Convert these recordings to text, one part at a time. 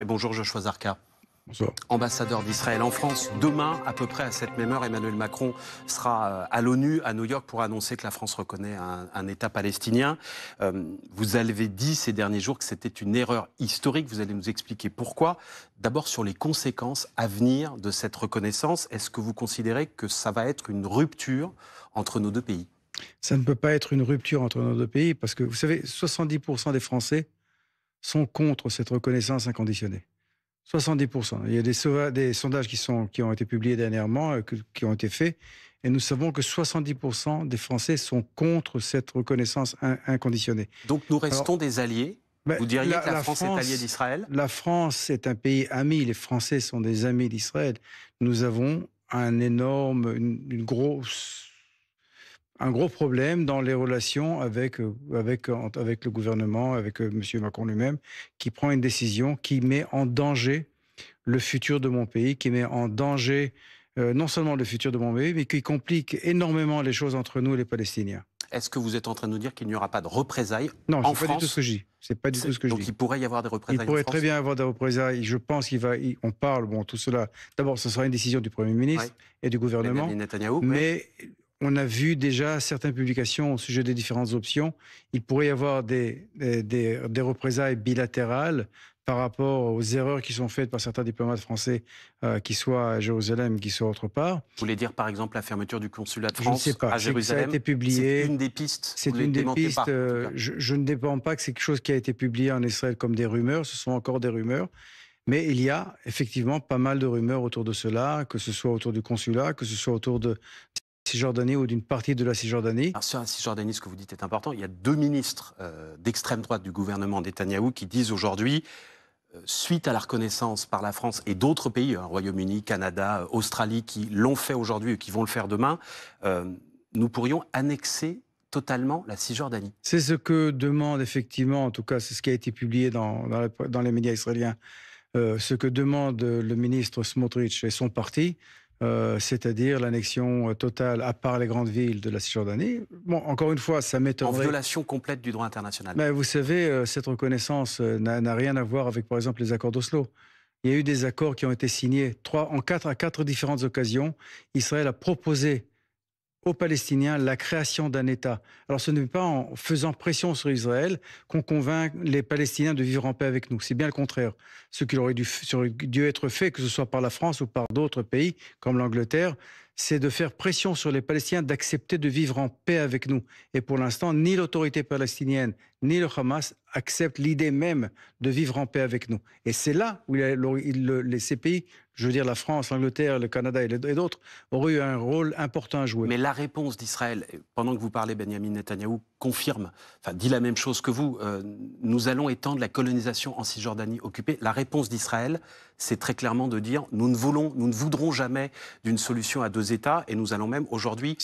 Et bonjour Joshua Zarka. Bonsoir. Ambassadeur d'Israël en France. Demain, à peu près à cette même heure, Emmanuel Macron sera à l'ONU, à New York, pour annoncer que la France reconnaît un État palestinien. Vous avez dit ces derniers jours que c'était une erreur historique. Vous allez nous expliquer pourquoi. D'abord sur les conséquences à venir de cette reconnaissance. Est-ce que vous considérez que ça va être une rupture entre nos deux pays ? Ça ne peut pas être une rupture entre nos deux pays parce que, vous savez, 70% des Français sont contre cette reconnaissance inconditionnée. 70%. Il y a des sondages qui ont été publiés dernièrement, qui ont été faits, et nous savons que 70% des Français sont contre cette reconnaissance inconditionnée. Donc nous restons des alliés. Vous diriez que la France est alliée d'Israël ? La France est un pays ami, les Français sont des amis d'Israël. Nous avons un gros problème dans les relations avec le gouvernement, avec M. Macron lui-même, qui prend une décision qui met en danger le futur de mon pays, qui met en danger non seulement le futur de mon pays, mais qui complique énormément les choses entre nous et les Palestiniens. Est-ce que vous êtes en train de nous dire qu'il n'y aura pas de représailles en France ? Non, c'est pas du tout ce que je dis. C'est pas du tout ce que je dis. Donc il pourrait y avoir des représailles en France ? Il pourrait très bien y avoir des représailles. Je pense on parle, tout cela. D'abord, ce sera une décision du Premier ministre et du gouvernement. Benjamin Netanyahou, mais on a vu déjà certaines publications au sujet des différentes options. Il pourrait y avoir des représailles bilatérales par rapport aux erreurs qui sont faites par certains diplomates français, qu'ils soient à Jérusalem, qu'ils soient autre part. Vous voulez dire par exemple la fermeture du consulat de France Je ne sais pas. à Jérusalem ? Ça a été publié. C'est une des pistes. C'est une des pistes. Je ne dépends pas que c'est quelque chose qui a été publié en Israël comme des rumeurs. Ce sont encore des rumeurs. Mais il y a effectivement pas mal de rumeurs autour de cela, que ce soit autour du consulat, que ce soit autour de Cisjordanie ou d'une partie de la Cisjordanie. Alors sur la Cisjordanie, ce que vous dites est important. Il y a deux ministres d'extrême droite du gouvernement Netanyahou qui disent aujourd'hui, suite à la reconnaissance par la France et d'autres pays, Royaume-Uni, Canada, Australie, qui l'ont fait aujourd'hui et qui vont le faire demain, nous pourrions annexer totalement la Cisjordanie. C'est ce que demande effectivement, en tout cas c'est ce qui a été publié dans les médias israéliens, ce que demande le ministre Smotrich et son parti, c'est-à-dire l'annexion totale, à part les grandes villes de la Cisjordanie. Bon, encore une fois, ça m'étonnerait. En violation complète du droit international. Mais vous savez, cette reconnaissance n'a rien à voir avec, par exemple, les accords d'Oslo. Il y a eu des accords qui ont été signés à quatre différentes occasions. Israël a proposé aux Palestiniens la création d'un État. Alors ce n'est pas en faisant pression sur Israël qu'on convainc les Palestiniens de vivre en paix avec nous. C'est bien le contraire. Ce qui aurait dû être fait, que ce soit par la France ou par d'autres pays, comme l'Angleterre, c'est de faire pression sur les Palestiniens d'accepter de vivre en paix avec nous. Et pour l'instant, ni l'autorité palestinienne, ni le Hamas acceptent l'idée même de vivre en paix avec nous. Et c'est là où ces pays, je veux dire la France, l'Angleterre, le Canada et d'autres, auraient eu un rôle important à jouer. Mais la réponse d'Israël, pendant que vous parlez, Benjamin Netanyahou confirme, dit la même chose que vous, nous allons étendre la colonisation en Cisjordanie occupée. La réponse d'Israël, c'est très clairement de dire nous ne voudrons jamais d'une solution à deux États et nous allons même aujourd'hui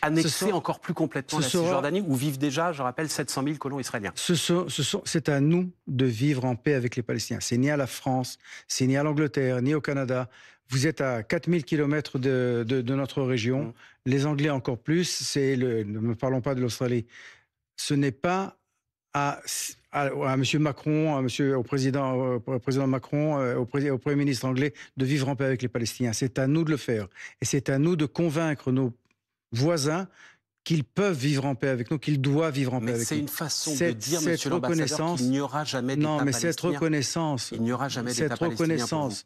annexer encore plus complètement la Cisjordanie où vivent déjà, je rappelle, 700 000 colons israéliens. C'est à nous de vivre en paix avec les Palestiniens. C'est ni à la France, c'est ni à l'Angleterre, ni au Canada. Vous êtes à 4000 km de notre région. Les Anglais encore plus. Ne parlons pas de l'Australie. Ce n'est pas à M. Macron, au président Macron, au Premier ministre anglais de vivre en paix avec les Palestiniens. C'est à nous de le faire. Et c'est à nous de convaincre nos voisins qu'ils peuvent vivre en paix avec nous, qu'ils doivent vivre en paix avec nous. Mais c'est une façon de dire, monsieur l'ambassadeur, qu'il n'y aura jamais d'État palestinien. Non, mais cette reconnaissance, il n'y aura jamais d'État palestinien pour vous.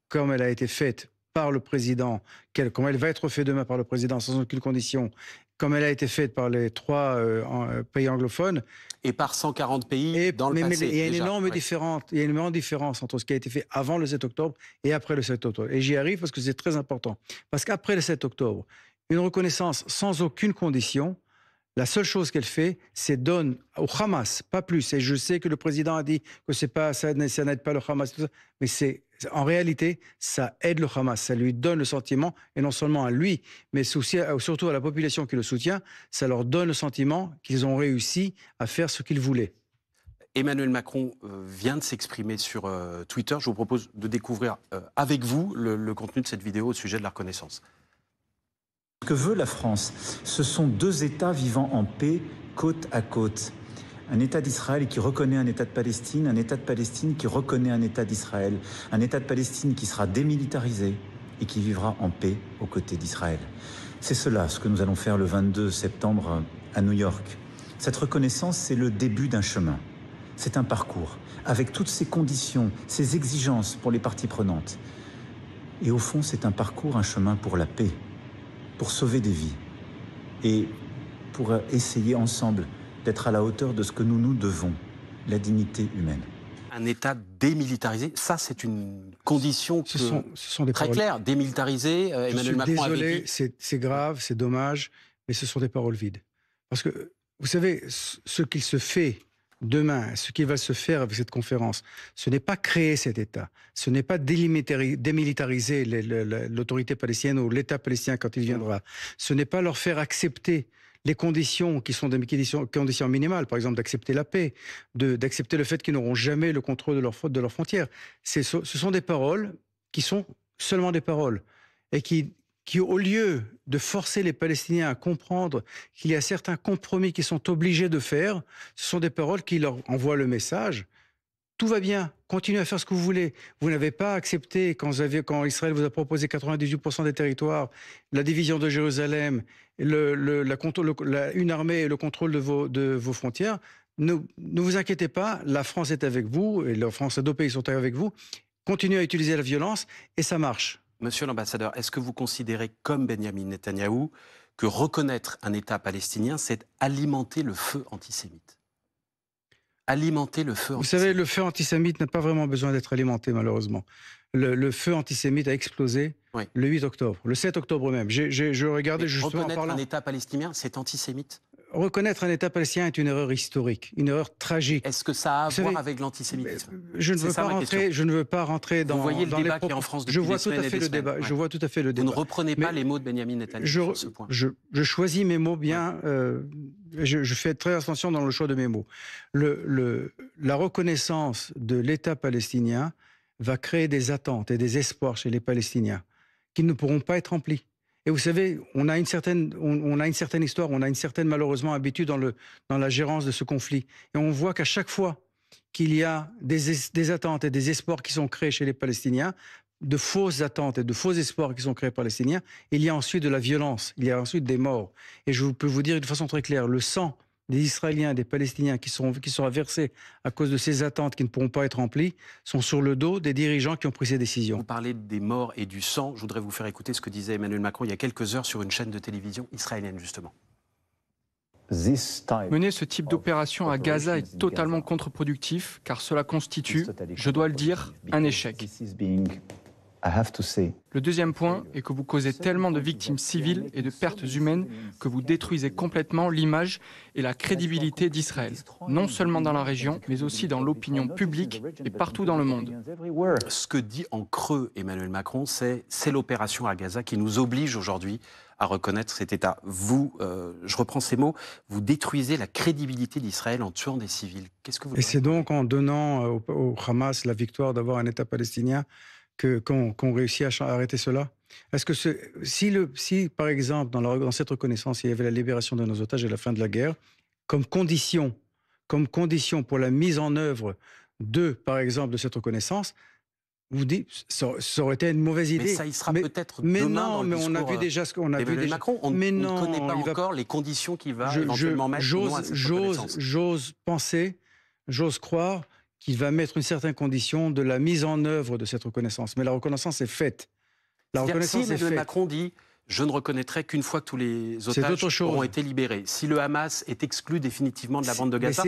Comme elle a été faite par le président, comme elle va être faite demain par le président sans aucune condition, comme elle a été faite par les 3 pays anglophones. Et par 140 pays dans le passé. Il y a une énorme différence entre ce qui a été fait avant le 7 octobre et après le 7 octobre. Et j'y arrive parce que c'est très important. Parce qu'après le 7 octobre, une reconnaissance sans aucune condition, la seule chose qu'elle fait, c'est donne au Hamas, pas plus. Et je sais que le président a dit que ça n'aide pas le Hamas, tout ça, mais en réalité, ça aide le Hamas. Ça lui donne le sentiment, et non seulement à lui, mais surtout à la population qui le soutient, ça leur donne le sentiment qu'ils ont réussi à faire ce qu'ils voulaient. Emmanuel Macron vient de s'exprimer sur Twitter. Je vous propose de découvrir avec vous le contenu de cette vidéo au sujet de la reconnaissance. Ce que veut la France, ce sont deux États vivant en paix côte à côte. Un État d'Israël qui reconnaît un État de Palestine, un État de Palestine qui reconnaît un État d'Israël, un État de Palestine qui sera démilitarisé et qui vivra en paix aux côtés d'Israël. C'est cela ce que nous allons faire le 22 septembre à New York. Cette reconnaissance, c'est le début d'un chemin. C'est un parcours, avec toutes ces conditions, ces exigences pour les parties prenantes. Et au fond, c'est un parcours, un chemin pour la paix, pour sauver des vies et pour essayer ensemble d'être à la hauteur de ce que nous nous devons, la dignité humaine. Un État démilitarisé, ça c'est une condition ce sont des très paroles claire. Démilitarisé, Emmanuel Macron avait dit... c'est grave, c'est dommage, mais ce sont des paroles vides. Parce que, vous savez, ce qu'il se fait demain, ce qui va se faire avec cette conférence, ce n'est pas créer cet État, ce n'est pas démilitariser l'autorité palestinienne ou l'État palestinien quand il viendra, ce n'est pas leur faire accepter les conditions qui sont des conditions minimales, par exemple d'accepter la paix, d'accepter le fait qu'ils n'auront jamais le contrôle de leurs frontières. Ce sont des paroles qui sont seulement des paroles et qui, au lieu de forcer les Palestiniens à comprendre qu'il y a certains compromis qu'ils sont obligés de faire, ce sont des paroles qui leur envoient le message: tout va bien, continuez à faire ce que vous voulez. Vous n'avez pas accepté, quand Israël vous a proposé 98% des territoires, la division de Jérusalem, une armée et le contrôle de vos frontières. Ne vous inquiétez pas, la France est avec vous, et la France et d'autres pays sont avec vous. Continuez à utiliser la violence, et ça marche. Monsieur l'ambassadeur, est-ce que vous considérez, comme Benyamin Netanyahou, que reconnaître un État palestinien, c'est alimenter le feu antisémite ? Alimenter le feu antisémite. Vous savez, le feu antisémite n'a pas vraiment besoin d'être alimenté, malheureusement. Le feu antisémite a explosé le 8 octobre, le 7 octobre même. Je regardais justement reconnaître un État palestinien, c'est antisémite ? Reconnaître un État palestinien est une erreur historique, une erreur tragique. Est-ce que ça a à voir avec l'antisémitisme ? Je ne veux pas rentrer dans... Vous voyez le dans débat les qui est en France depuis je vois des tout semaines à fait et des le débat. semaines. Je vois tout à fait le débat. Vous ne reprenez pas les mots de Benyamin Netanyahou sur ce point. Je choisis mes mots bien. Je fais très attention dans le choix de mes mots. La reconnaissance de l'État palestinien va créer des attentes et des espoirs chez les Palestiniens qui ne pourront pas être remplis. Et vous savez, on a une certaine histoire, on a une certaine, malheureusement, habitude dans la gérance de ce conflit. Et on voit qu'à chaque fois qu'il y a des attentes et des espoirs qui sont créés chez les Palestiniens, de fausses attentes et de faux espoirs qui sont créés par les Palestiniens, il y a ensuite de la violence, il y a ensuite des morts. Et je peux vous dire de façon très claire, le sang des Israéliens, des Palestiniens qui sera versé à cause de ces attentes qui ne pourront pas être remplies, sont sur le dos des dirigeants qui ont pris ces décisions. Vous parlez des morts et du sang. Je voudrais vous faire écouter ce que disait Emmanuel Macron il y a quelques heures sur une chaîne de télévision israélienne, justement. Mener ce type d'opération à Gaza est totalement contre-productif, car cela constitue, je dois le dire, un échec. Le deuxième point est que vous causez tellement de victimes civiles et de pertes humaines que vous détruisez complètement l'image et la crédibilité d'Israël, non seulement dans la région, mais aussi dans l'opinion publique et partout dans le monde. Ce que dit en creux Emmanuel Macron, c'est l'opération à Gaza qui nous oblige aujourd'hui à reconnaître cet État. Vous, je reprends ces mots, vous détruisez la crédibilité d'Israël en tuant des civils. Qu'est-ce que vous... Et c'est donc en donnant au Hamas la victoire d'avoir un État palestinien qu'on réussit à arrêter cela? Est-ce que si par exemple, dans cette reconnaissance, il y avait la libération de nos otages et la fin de la guerre, comme condition pour la mise en œuvre par exemple, de cette reconnaissance, vous dites, ça aurait été une mauvaise idée. Mais ça y sera peut-être demain dans le discours on a vu déjà ce qu'on a vu déjà. Macron, on ne connaît pas encore les conditions qu'il va éventuellement mettre. J'ose croire qu'il va mettre une certaine condition de la mise en œuvre de cette reconnaissance. Mais la reconnaissance est faite. Si Emmanuel Macron dit « je ne reconnaîtrai qu'une fois que tous les otages auront été libérés », si le Hamas est exclu définitivement de la bande de Gaza,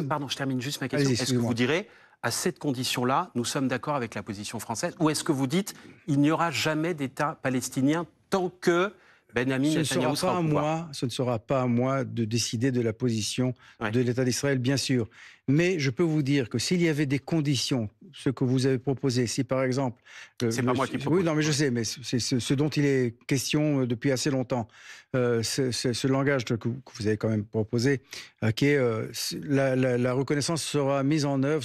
pardon, je termine juste ma question, est-ce que vous direz à cette condition-là, nous sommes d'accord avec la position française, ou est-ce que vous dites il n'y aura jamais d'État palestinien tant que Benyamin Netanyahou sera au pouvoir? Ce ne sera pas à moi de décider de la position de l'État d'Israël, bien sûr. Mais je peux vous dire que s'il y avait des conditions, ce que vous avez proposé, si par exemple... C'est pas moi qui propose. Oui, non, mais je sais, mais c'est ce dont il est question depuis assez longtemps. Ce langage que vous avez quand même proposé, qui est la reconnaissance sera mise en œuvre,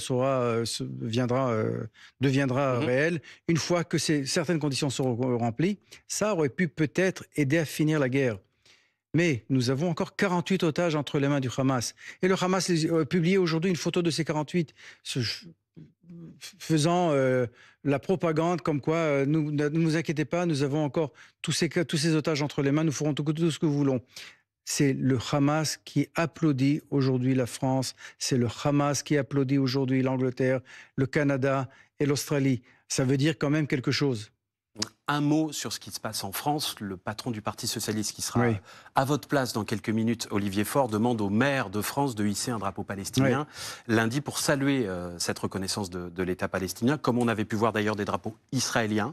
deviendra réelle, une fois que certaines conditions seront remplies. Ça aurait pu peut-être aider à finir la guerre. Mais nous avons encore 48 otages entre les mains du Hamas. Et le Hamas a publié aujourd'hui une photo de ces 48, faisant la propagande comme quoi ne vous inquiétez pas, nous avons encore tous ces otages entre les mains, nous ferons tout ce que nous voulons. C'est le Hamas qui applaudit aujourd'hui la France, c'est le Hamas qui applaudit aujourd'hui l'Angleterre, le Canada et l'Australie. Ça veut dire quand même quelque chose. Un mot sur ce qui se passe en France. Le patron du Parti socialiste qui sera à votre place dans quelques minutes, Olivier Faure, demande au maire de France de hisser un drapeau palestinien lundi pour saluer cette reconnaissance de l'État palestinien, comme on avait pu voir d'ailleurs des drapeaux israéliens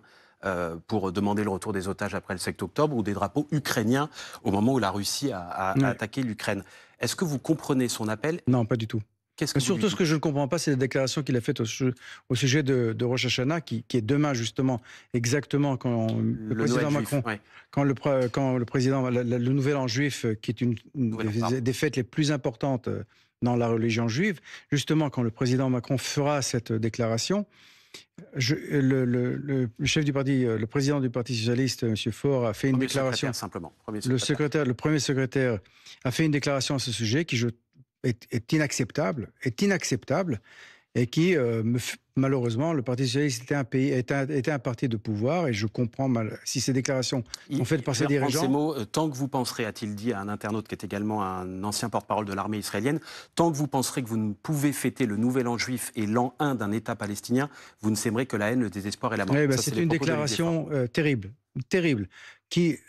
pour demander le retour des otages après le 7 octobre, ou des drapeaux ukrainiens au moment où la Russie a attaqué l'Ukraine. Est-ce que vous comprenez son appel? Non, pas du tout. Surtout, ce que je ne comprends pas, c'est la déclaration qu'il a faite au sujet de Rosh Hashanah, qui est demain, justement, exactement quand le président Macron, quand le président, le Nouvel An juif, qui est une des fêtes les plus importantes dans la religion juive, justement, quand le président Macron fera cette déclaration, le chef du parti, le président du Parti socialiste, M. Faure, a fait une déclaration. Le premier secrétaire a fait une déclaration à ce sujet qui est inacceptable, et qui, malheureusement, le Parti socialiste était un parti de pouvoir, et je comprends mal si ces déclarations sont faites par ses dirigeants. Ces mots, tant que vous penserez, a-t-il dit à un internaute qui est également un ancien porte-parole de l'armée israélienne, tant que vous penserez que vous ne pouvez fêter le Nouvel An juif et l'an 1 d'un État palestinien, vous ne sèmerez que la haine, le désespoir et la mort. C'est une déclaration terrible.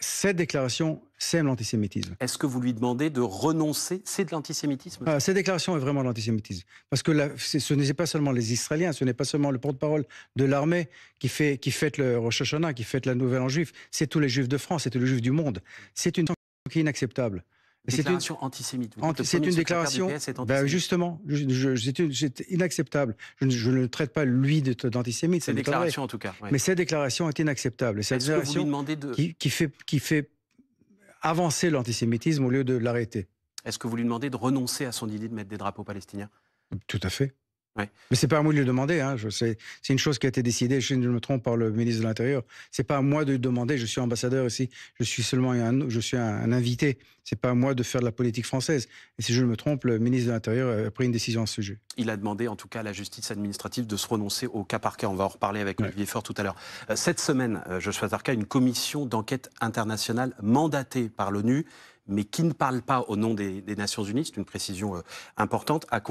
Cette déclaration sème l'antisémitisme. Est-ce que vous lui demandez de renoncer? C'est de l'antisémitisme? Cette déclaration est vraiment de l'antisémitisme. Parce que ce n'est pas seulement les Israéliens, ce n'est pas seulement le porte-parole de l'armée qui fête le Rosh Hashanah, qui fête la Nouvelle An juif, c'est tous les juifs de France, c'est tous les juifs du monde. C'est une déclaration qui est inacceptable. Déclaration antisémite. C'est une déclaration, justement, c'est inacceptable. Je ne traite pas lui d'antisémite. C'est une déclaration en tout cas. Mais cette déclaration est inacceptable. C'est une déclaration qui fait avancer l'antisémitisme au lieu de l'arrêter. Est-ce que vous lui demandez de renoncer à son idée de mettre des drapeaux palestiniens? Tout à fait. Mais c'est pas à moi de le demander. C'est une chose qui a été décidée, je ne me trompe, par le ministre de l'Intérieur. C'est pas à moi de le demander. Je suis ambassadeur ici. Je suis seulement un invité. C'est pas à moi de faire de la politique française. Et si je ne me trompe, le ministre de l'Intérieur a pris une décision à ce sujet. Il a demandé, en tout cas, à la justice administrative de se renoncer au cas par cas. On va en reparler avec Olivier Faure tout à l'heure. Cette semaine, Joshua Zarka, une commission d'enquête internationale mandatée par l'ONU, mais qui ne parle pas au nom des Nations Unies, c'est une précision importante, a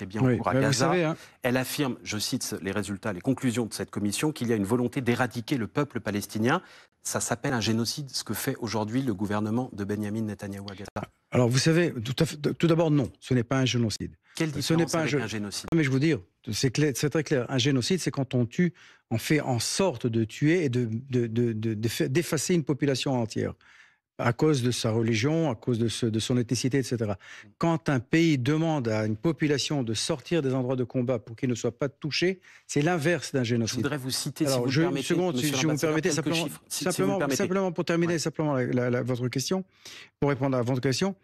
bien en cours à Gaza. Vous savez, Elle affirme, je cite les résultats, les conclusions de cette commission, qu'il y a une volonté d'éradiquer le peuple palestinien. Ça s'appelle un génocide, ce que fait aujourd'hui le gouvernement de Benyamin Netanyahou à Gaza. Alors vous savez, tout d'abord non, ce n'est pas un génocide. Quelle différence avec un génocide? Mais je vous dire, c'est très clair. Un génocide, c'est quand on tue, on fait en sorte de tuer et d'effacer une population entière, à cause de sa religion, à cause de son ethnicité, etc. Quand un pays demande à une population de sortir des endroits de combat pour qu'ils ne soient pas touchés, c'est l'inverse d'un génocide. Je voudrais vous citer, si vous me permettez, simplement pour terminer votre question, pour répondre à votre question.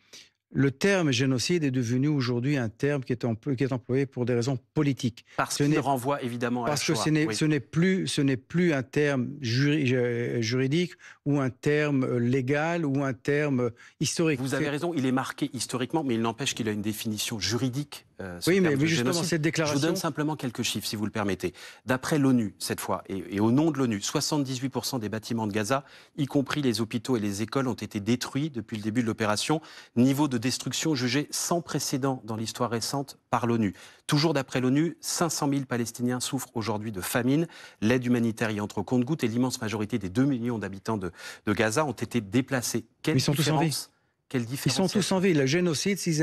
Le terme génocide est devenu aujourd'hui un terme qui est employé pour des raisons politiques. Parce qu'il renvoie évidemment à la Shoah. Parce que ce n'est plus un terme juridique ou un terme légal ou un terme historique. Vous avez raison, il est marqué historiquement, mais il n'empêche qu'il a une définition juridique. Oui, mais justement, cette déclaration... Je vous donne simplement quelques chiffres, si vous le permettez. D'après l'ONU, cette fois, et au nom de l'ONU, 78% des bâtiments de Gaza, y compris les hôpitaux et les écoles, ont été détruits depuis le début de l'opération. Niveau de destruction jugé sans précédent dans l'histoire récente par l'ONU. Toujours d'après l'ONU, 500 000 Palestiniens souffrent aujourd'hui de famine. L'aide humanitaire y entre au compte-gouttes et l'immense majorité des 2 millions d'habitants de Gaza ont été déplacés. Ils sont tous en vie. Ils sont tous en vie. Le génocide, si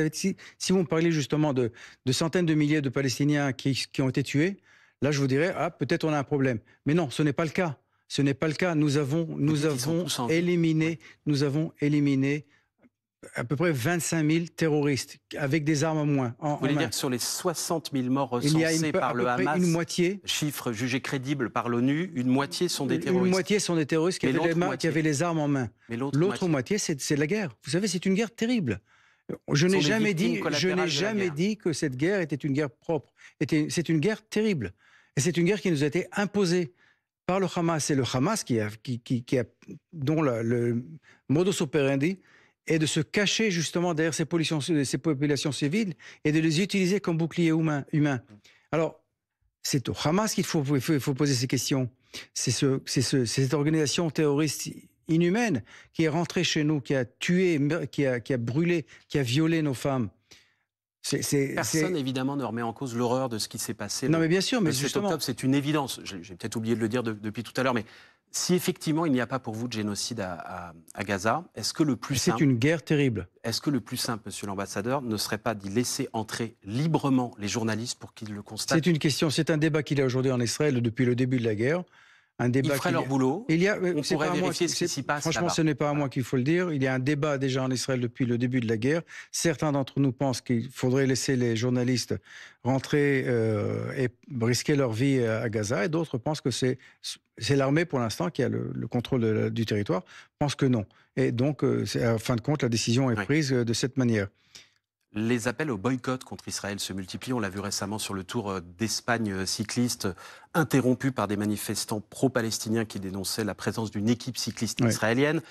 vous me parlez justement de centaines de milliers de Palestiniens qui ont été tués, là je vous dirais, peut-être on a un problème. Mais non, ce n'est pas le cas. Ce n'est pas le cas. Nous avons éliminé à peu près 25 000 terroristes avec des armes en moins. Vous voulez dire que sur les 60 000 morts recensés par le Hamas, une moitié, chiffre jugé crédible par l'ONU, une moitié sont des terroristes. Une moitié sont des terroristes qui avaient les armes en main. L'autre moitié, c'est la guerre. Vous savez, c'est une guerre terrible. Je n'ai jamais dit que cette guerre était une guerre propre. C'est une guerre terrible. Et c'est une guerre qui nous a été imposée par le Hamas. C'est le Hamas dont le modus operandi est de se cacher justement derrière ces populations civiles et de les utiliser comme bouclier humain. Alors, c'est au Hamas qu'il faut poser ces questions. C'est cette organisation terroriste inhumaine qui est rentrée chez nous, qui a tué, qui a brûlé, qui a violé nos femmes. Personne, évidemment, ne remet en cause l'horreur de ce qui s'est passé. Non, mais bien sûr, mais le 7 justement... octobre, c'est une évidence. J'ai peut-être oublié de le dire depuis tout à l'heure, mais si effectivement il n'y a pas pour vous de génocide à Gaza, est-ce que le plus simple... C'est une guerre terrible. Est-ce que le plus simple, monsieur l'ambassadeur, ne serait pas d'y laisser entrer librement les journalistes pour qu'ils le constatent? C'est une question, c'est un débat qu'il y a aujourd'hui en Israël depuis le début de la guerre. Ils feraient leur boulot, on pourrait vérifier ce qui s'y passe. Franchement, ce n'est pas à moi qu'il faut le dire. Il y a un débat déjà en Israël depuis le début de la guerre. Certains d'entre nous pensent qu'il faudrait laisser les journalistes rentrer et risquer leur vie à Gaza, et d'autres pensent que c'est l'armée pour l'instant qui a le contrôle du territoire, pensent que non. Et donc, en fin de compte, la décision est prise de cette manière. Les appels au boycott contre Israël se multiplient. On l'a vu récemment sur le Tour d'Espagne cycliste, interrompu par des manifestants pro-palestiniens qui dénonçaient la présence d'une équipe cycliste israélienne.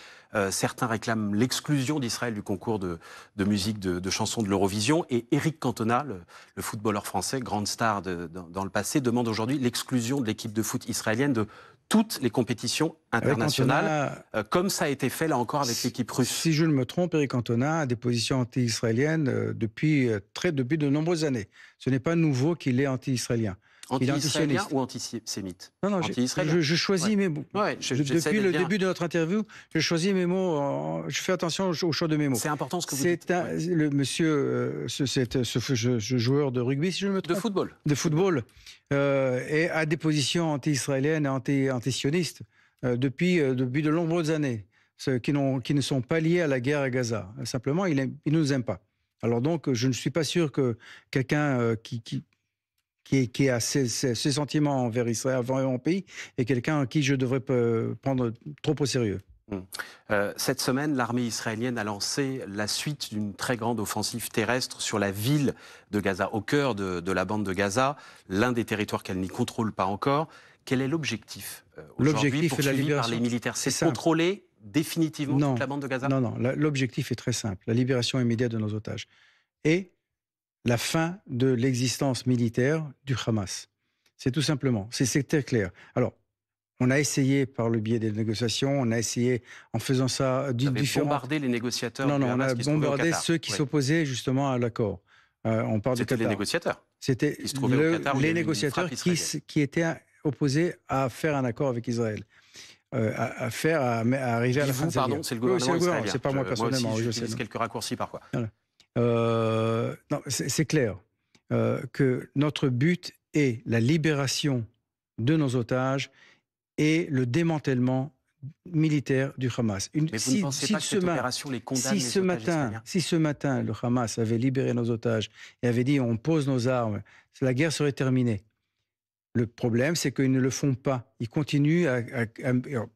Certains réclament l'exclusion d'Israël du concours de musique de chansons de l'Eurovision. Et Eric Cantona, le footballeur français, grande star dans le passé, demande aujourd'hui l'exclusion de l'équipe de foot israélienne de toutes les compétitions internationales, comme ça a été fait là encore avec l'équipe russe. Si je ne me trompe, Eric Cantona a des positions anti-israéliennes depuis de nombreuses années. Ce n'est pas nouveau qu'il est anti-israélien. Anti-israélien ou antisémite? Non, anti-israélien. Je choisis mes mots. Depuis le début de notre interview, je choisis mes mots. Je fais attention au choix de mes mots. C'est important ce que vous dites. Le monsieur, ce joueur de rugby, si je ne me trompe. De football. Et a des positions anti-israéliennes et anti-sionistes depuis de nombreuses années, qui ne sont pas liées à la guerre à Gaza. Simplement, il ne nous aime pas. Alors donc, je ne suis pas sûr que quelqu'un qui a ses sentiments envers Israël, envers mon pays, est quelqu'un à qui je devrais prendre trop au sérieux. Cette semaine, l'armée israélienne a lancé la suite d'une très grande offensive terrestre sur la ville de Gaza, au cœur de la bande de Gaza, l'un des territoires qu'elle n'y contrôle pas encore. Quel est l'objectif aujourd'hui poursuivi par les militaires? C'est contrôler définitivement toute la bande de Gaza? Non, l'objectif est très simple, la libération immédiate de nos otages et la fin de l'existence militaire du Hamas. C'est tout simplement, c'est très clair. Alors, on a essayé par le biais des négociations, on a essayé en faisant ça... Vous avez bombardé les négociateurs du Hamas. On a bombardé ceux qui s'opposaient justement à l'accord. C'était les négociateurs. C'était les négociateurs qui étaient opposés à faire un accord avec Israël. À arriver à la fin de cette guerre. C'est le gouvernement israélien. C'est pas moi personnellement. Moi aussi, j'utilise quelques raccourcis parfois. Non, c'est clair que notre but est la libération de nos otages et le démantèlement militaire du Hamas. Mais vous ne pensez pas que cette opération les condamne, les otages israéliens? Si ce matin, le Hamas avait libéré nos otages et avait dit on pose nos armes, la guerre serait terminée. Le problème, c'est qu'ils ne le font pas. Ils continuent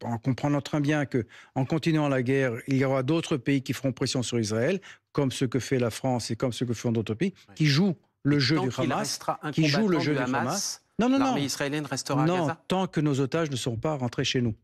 en comprenant très bien qu'en continuant la guerre, il y aura d'autres pays qui feront pression sur Israël, comme ce que fait la France et comme ce que font d'autres pays, qui jouent le jeu du Hamas. Qui jouent le jeu du Hamas. L'armée israélienne restera à Gaza? Tant que nos otages ne seront pas rentrés chez nous.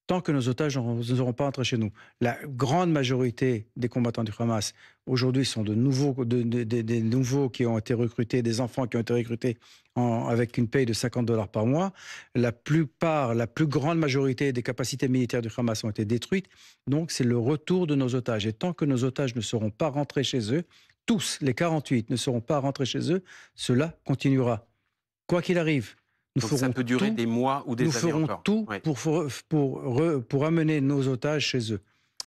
Tant que nos otages ne seront pas rentrés chez nous. La grande majorité des combattants du Hamas, aujourd'hui, sont des nouveaux qui ont été recrutés, des enfants qui ont été recrutés avec une paye de $50 par mois. La plus grande majorité des capacités militaires du Hamas ont été détruites. Donc, c'est le retour de nos otages. Et tant que nos otages ne seront pas rentrés chez eux, tous les 48 ne seront pas rentrés chez eux, cela continuera. Quoi qu'il arrive. Donc ça peut durer des mois ou des années encore. Nous ferons tout pour amener nos otages chez eux.